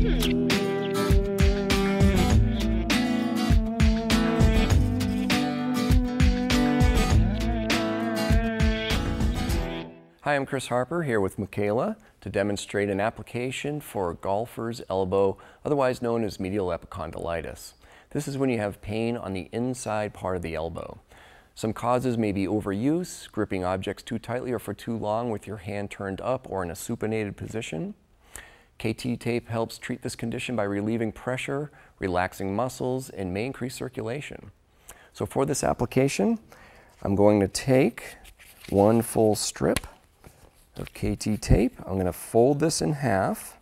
Hi, I'm Chris Harper here with Michaela to demonstrate an application for golfer's elbow, otherwise known as medial epicondylitis. This is when you have pain on the inside part of the elbow. Some causes may be overuse, gripping objects too tightly or for too long with your hand turned up or in a supinated position. KT tape helps treat this condition by relieving pressure, relaxing muscles, and may increase circulation. So for this application, I'm going to take one full strip of KT tape. I'm going to fold this in half,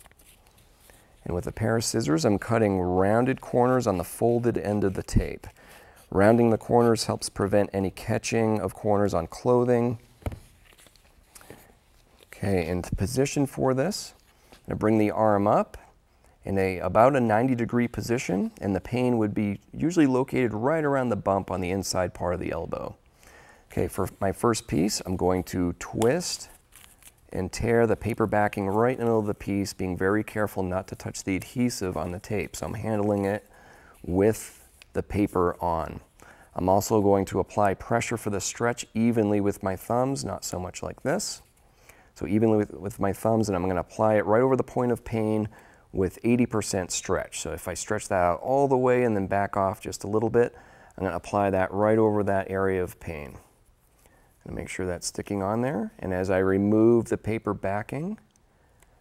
and with a pair of scissors I'm cutting rounded corners on the folded end of the tape. Rounding the corners helps prevent any catching of corners on clothing. Okay, in position for this, I'm going to bring the arm up in about a 90-degree position, and the pain would be usually located right around the bump on the inside part of the elbow. Okay, for my first piece, I'm going to twist and tear the paper backing right in the middle of the piece, being very careful not to touch the adhesive on the tape. So I'm handling it with the paper on. I'm also going to apply pressure for the stretch evenly with my thumbs, not so much like this. So evenly with my thumbs, and I'm going to apply it right over the point of pain with 80% stretch. So if I stretch that out all the way and then back off just a little bit, I'm going to apply that right over that area of pain. And make sure that's sticking on there. And as I remove the paper backing,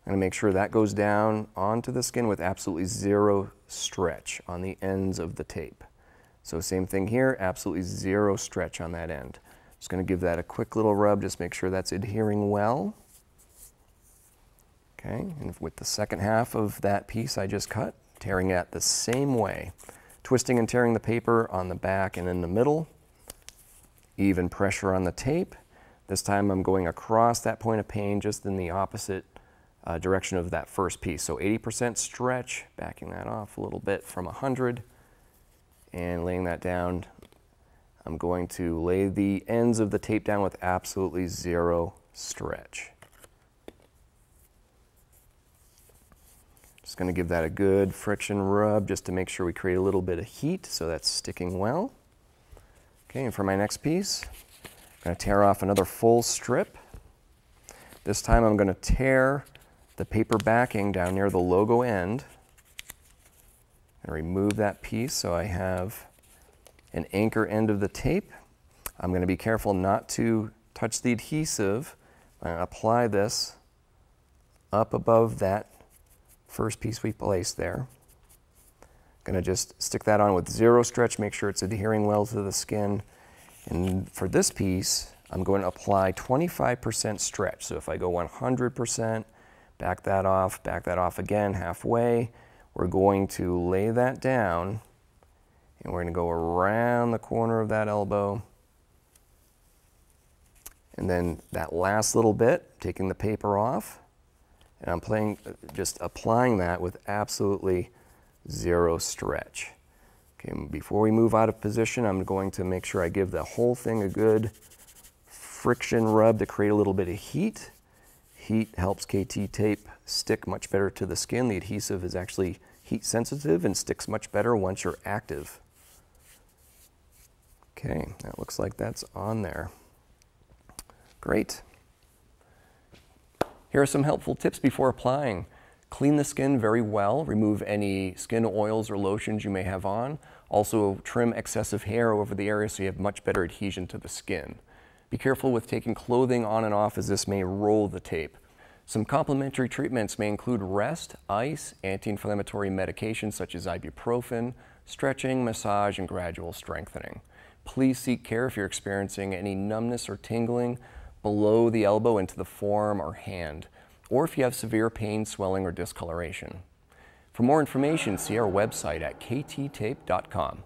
I'm going to make sure that goes down onto the skin with absolutely zero stretch on the ends of the tape. So same thing here, absolutely zero stretch on that end. Just going to give that a quick little rub, just make sure that's adhering well. Okay, and with the second half of that piece I just cut, tearing it the same way. Twisting and tearing the paper on the back and in the middle. Even pressure on the tape. This time I'm going across that point of pain just in the opposite direction of that first piece. So 80% stretch, backing that off a little bit from 100 and laying that down. I'm going to lay the ends of the tape down with absolutely zero stretch. Just going to give that a good friction rub just to make sure we create a little bit of heat so that's sticking well. Okay, and for my next piece, I'm going to tear off another full strip. This time I'm going to tear the paper backing down near the logo end and remove that piece so I have an anchor end of the tape. I'm going to be careful not to touch the adhesive. I'm going to apply this up above that first piece we placed there. Going to just stick that on with zero stretch, make sure it's adhering well to the skin. And for this piece, I'm going to apply 25% stretch. So if I go 100%, back that off again halfway, we're going to lay that down and we're going to go around the corner of that elbow. And then that last little bit, taking the paper off, and I'm just applying that with absolutely zero stretch. Okay, before we move out of position, I'm going to make sure I give the whole thing a good friction rub to create a little bit of heat. Heat helps KT tape stick much better to the skin. The adhesive is actually heat sensitive and sticks much better once you're active. Okay, that looks like that's on there. Great. Here are some helpful tips before applying. Clean the skin very well, remove any skin oils or lotions you may have on. Also trim excessive hair over the area so you have much better adhesion to the skin. Be careful with taking clothing on and off as this may roll the tape. Some complementary treatments may include rest, ice, anti-inflammatory medications such as ibuprofen, stretching, massage, and gradual strengthening. Please seek care if you're experiencing any numbness or tingling below the elbow into the forearm or hand, or if you have severe pain, swelling, or discoloration. For more information, see our website at kttape.com.